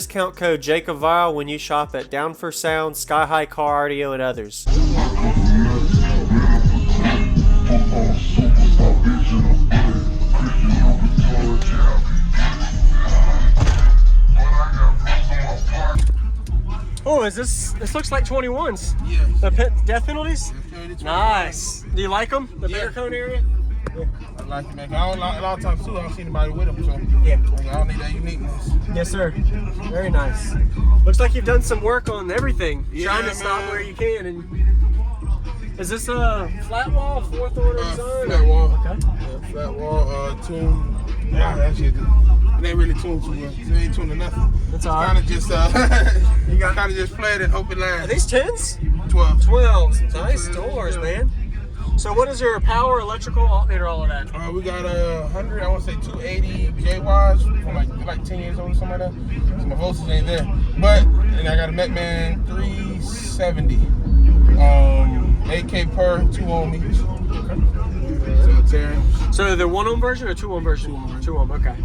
discount code JacobViral when you shop at Down for Sound, SkyHigh Car Audio, and others. Oh, this looks like 21s. Yeah. The death penalties? Yeah, nice. Do you like them? The bigger cone area? Yeah. I like it, man. I don't, a lot of times too, I don't see anybody with them, so yeah. I don't need that uniqueness. Yes, sir. Very nice. Looks like you've done some work on everything. Yeah, trying to stop where you can. And is this a flat wall, fourth order design? Flat wall. Okay. Yeah, flat wall, tune. Yeah, actually, it ain't really tuned too well. It ain't tuned to nothing. That's all right. Kind of just, you got kind of just play it and hope it lands. Are these 10s? 12. 12s. Nice doors, man. So what is your power, electrical, alternator, all of that? We got 100, I want to say 280 JYs from like 10 years old or something like that. So my voltage ain't there. But, and I got a Metman 370. 8K per, 2 ohm each. Okay. So the 1 ohm version or 2 ohm version? 2 ohm, okay.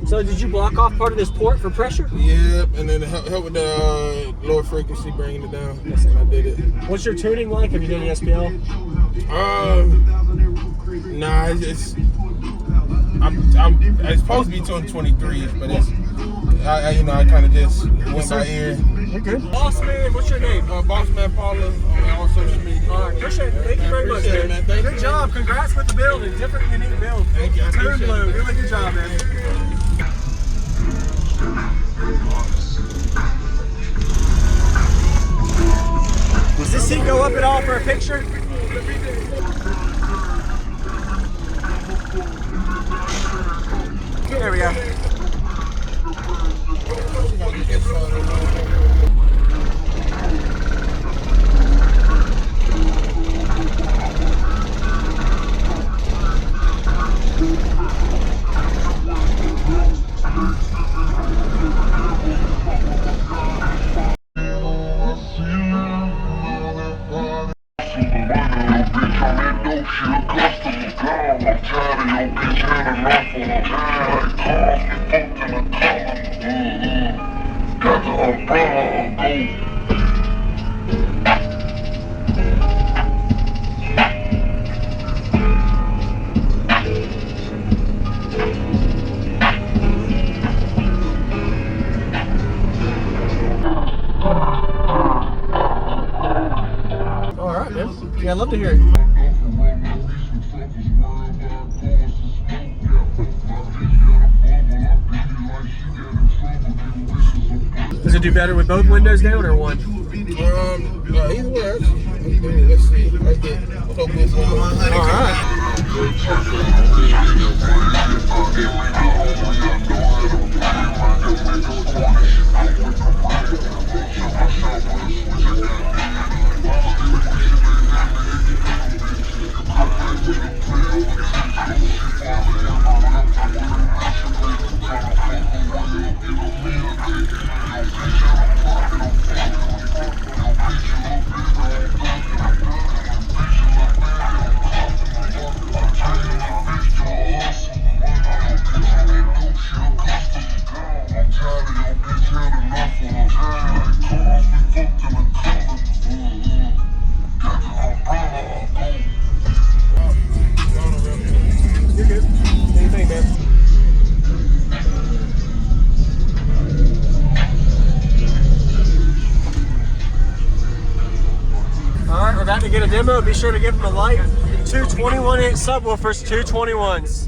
So did you block off part of this port for pressure? Yep, and then help with the lower frequency, bringing it down. Yes, and I did it. What's your tuning like? Have you done any SPL? Nah, it's supposed to be tuned 23s, but it's I kind of just went by ear. You're good. Bossman, what's your name? Bossman Paula on all social media. All right, appreciate it. Thank you very much, man. Good job. Congrats with the build. A different, unique build. Thank you. Turn blue. Really good job, man. Does this seat go up at all for a picture? There we go. All right, man. Yeah, I'd love to hear it. Does it do better with both windows down or one? Either way, actually. Let's see. Right there. Focus on one. All right. About to get a demo, be sure to give them a like. 2 21-inch subwoofers, 2 21s.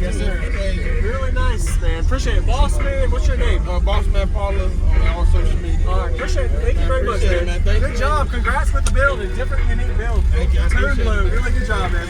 Yes, sir. Really nice, man. Appreciate it. Bossman, what's your name? Bossman Impala on all social media. All right, appreciate it. Thank you very much, man. Good job. Congrats with the build. A different, unique build. Thank you. Turn load. Really good job, man.